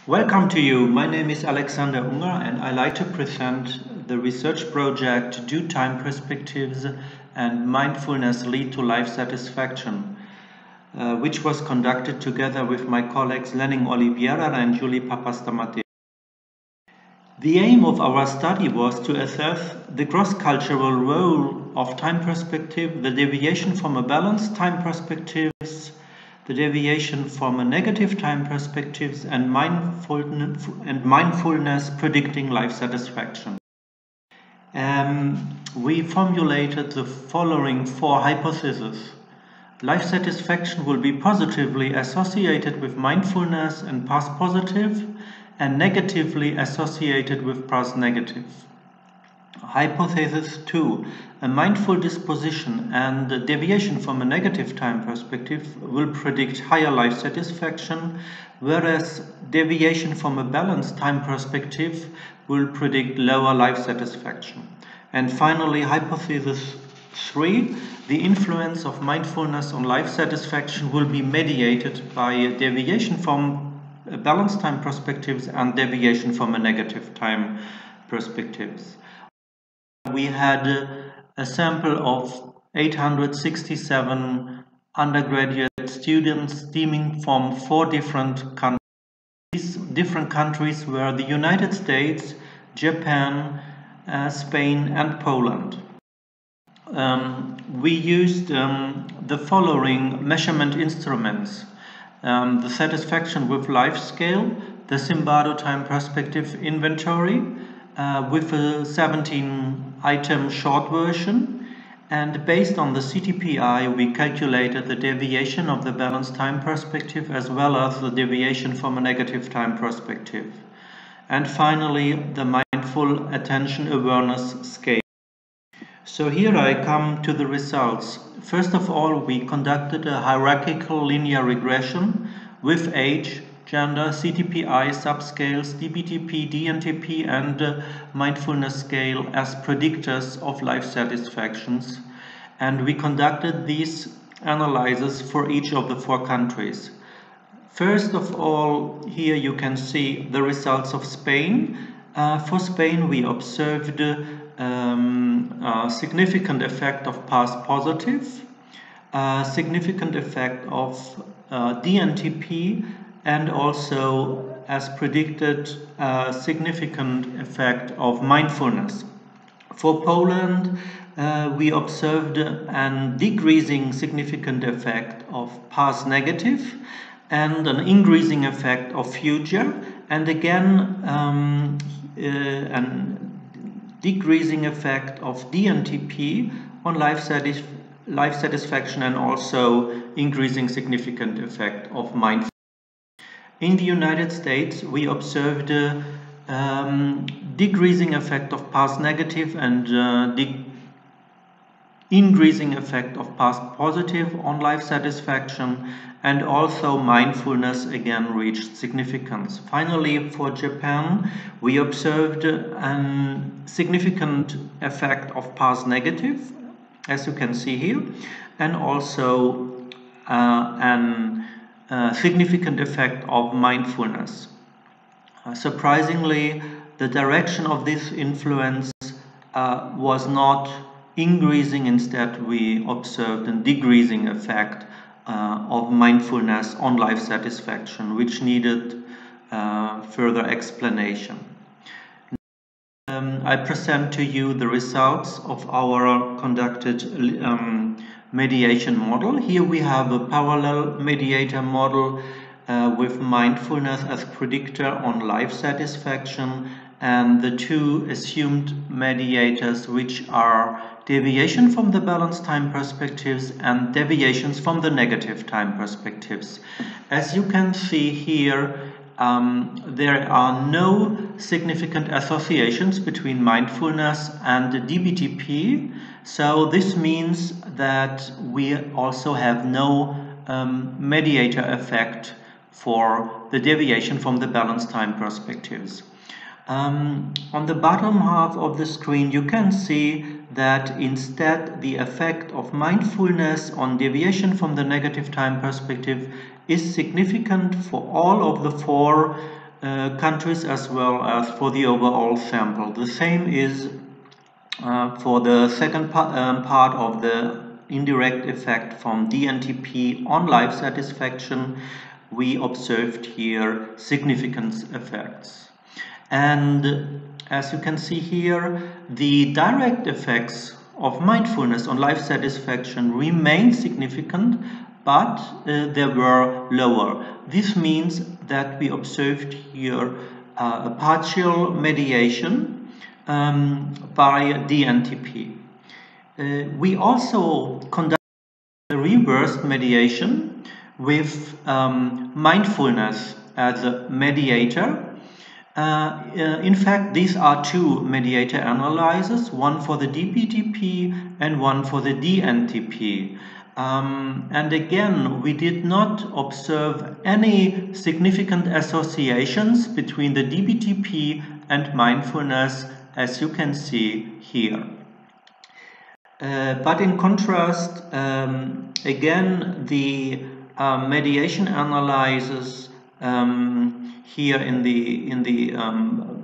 Welcome to you. My name is Alexander Unger and I like to present the research project Do Time Perspectives and Mindfulness Lead to Life Satisfaction, which was conducted together with my colleagues Lenin Olivera and Julie Papastamatelou. The aim of our study was to assess the cross-cultural role of time perspective, the deviation from a balanced time perspectives, the deviation from a negative time perspectives, and mindfulness predicting life satisfaction. We formulated the following 4 hypotheses. Life satisfaction will be positively associated with mindfulness and past positive, and negatively associated with past negative. Hypothesis 2. A mindful disposition and a deviation from a negative time perspective will predict higher life satisfaction, whereas deviation from a balanced time perspective will predict lower life satisfaction. And finally, hypothesis 3. The influence of mindfulness on life satisfaction will be mediated by a deviation from balanced time perspectives and deviation from a negative time perspectives. We had a sample of 867 undergraduate students stemming from 4 different countries. These different countries were the United States, Japan, Spain and Poland. We used the following measurement instruments. The satisfaction with life scale, the Zimbardo time perspective inventory with a 17-item short version, and based on the CTPI we calculated the deviation of the balanced time perspective as well as the deviation from a negative time perspective. And finally, the mindful attention awareness scale. So here I come to the results. First of all, we conducted a hierarchical linear regression with age, gender, CTPI, subscales, DBTP, DNTP and mindfulness scale as predictors of life satisfactions. And we conducted these analyses for each of the 4 countries. First of all, here you can see the results of Spain. For Spain, we observed a significant effect of past positive, significant effect of DNTP, and also, as predicted, a significant effect of mindfulness. For Poland, we observed a decreasing significant effect of past negative and an increasing effect of future, and again an decreasing effect of DNTP on life satisfaction and also increasing significant effect of mindfulness. In the United States, we observed a decreasing effect of past negative and increasing effect of past positive on life satisfaction, and also mindfulness again reached significance. Finally, for Japan, we observed a significant effect of past negative, as you can see here, and also a significant effect of mindfulness. Surprisingly, the direction of this influence was not increasing. Instead, we observed a decreasing effect of mindfulness on life satisfaction, which needed further explanation. I present to you the results of our conducted mediation model. Here we have a parallel mediator model with mindfulness as predictor on life satisfaction, and the 2 assumed mediators, which are deviation from the balanced time perspectives and deviations from the negative time perspectives. As you can see here, there are no significant associations between mindfulness and the DBTP, so this means that we also have no mediator effect for the deviation from the balanced time perspectives. On the bottom half of the screen you can see that instead the effect of mindfulness on deviation from the negative time perspective is significant for all of the 4 countries as well as for the overall sample. The same is for the second part of the indirect effect from DNTP on life satisfaction. We observed here significance effects. And as you can see here, the direct effects of mindfulness on life satisfaction remain significant, but they were lower. This means that we observed here a partial mediation by DNTP. We also conducted a reversed mediation with mindfulness as a mediator. In fact, these are two mediator analyses, one for the DPTP and one for the DNTP. And again, we did not observe any significant associations between the DBTP and mindfulness, as you can see here. But in contrast, again, the mediation analyses here in the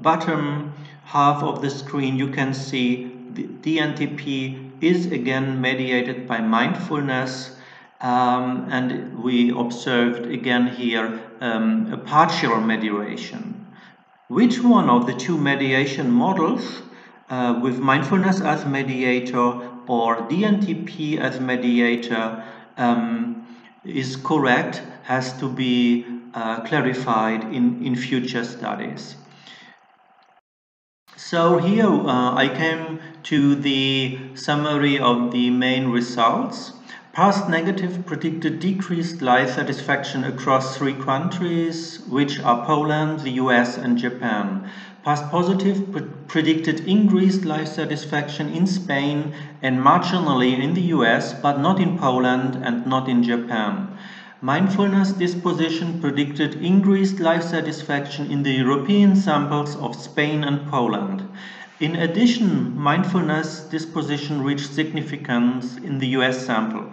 bottom half of the screen, you can see the DNTP is again mediated by mindfulness, and we observed again here a partial mediation. Which one of the two mediation models, with mindfulness as mediator or DNTP as mediator, is correct, has to be clarified in future studies. So here I came to the summary of the main results. Past negative predicted decreased life satisfaction across 3 countries, which are Poland, the US and Japan. Past positive predicted increased life satisfaction in Spain and marginally in the US, but not in Poland and not in Japan. Mindfulness disposition predicted increased life satisfaction in the European samples of Spain and Poland. In addition, mindfulness disposition reached significance in the US sample.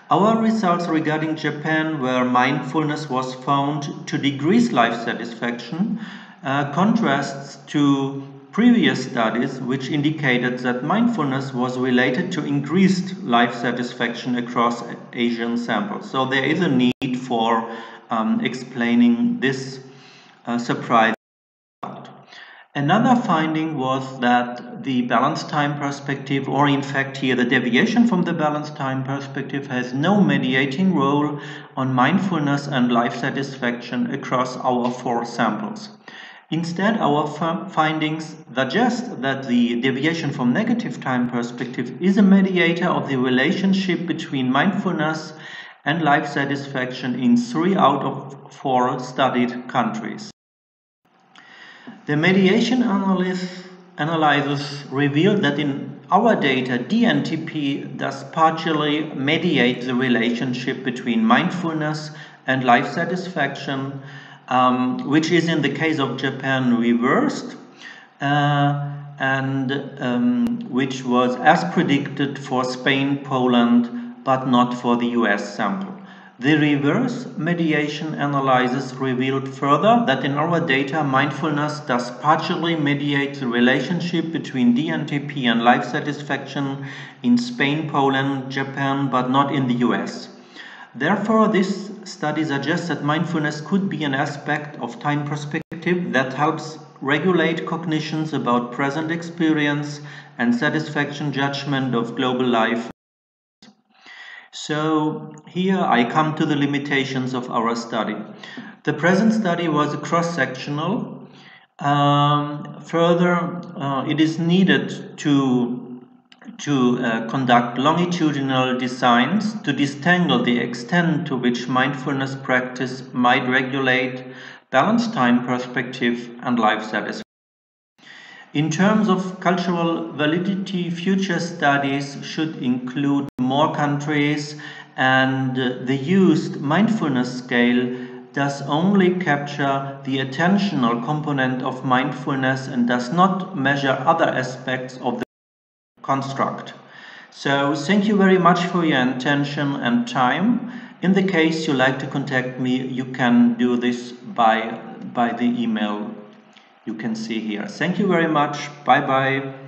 Our results regarding Japan, where mindfulness was found to decrease life satisfaction, contrasts to previous studies which indicated that mindfulness was related to increased life satisfaction across Asian samples. So there is a need for explaining this surprise. Another finding was that the balanced time perspective, or in fact here the deviation from the balanced time perspective, has no mediating role on mindfulness and life satisfaction across our 4 samples. Instead, our findings suggest that the deviation from negative time perspective is a mediator of the relationship between mindfulness and life satisfaction in 3 out of 4 studied countries. The mediation analysis revealed that in our data, DNTP does partially mediate the relationship between mindfulness and life satisfaction, which is in the case of Japan reversed, and which was as predicted for Spain, Poland, but not for the US sample. The reverse mediation analysis revealed further that in our data, mindfulness does partially mediate the relationship between DNTP and life satisfaction in Spain, Poland, Japan, but not in the US. Therefore, this study suggests that mindfulness could be an aspect of time perspective that helps regulate cognitions about present experience and satisfaction judgment of global life. So here I come to the limitations of our study. The present study was cross-sectional. Further, it is needed to conduct longitudinal designs to disentangle the extent to which mindfulness practice might regulate balanced time perspective and life satisfaction. In terms of cultural validity, future studies should include more countries, and the used mindfulness scale does only capture the attentional component of mindfulness and does not measure other aspects of the construct. So thank you very much for your attention and time. In the case you like to contact me, you can do this by by the email you can see here. Thank you very much. Bye bye.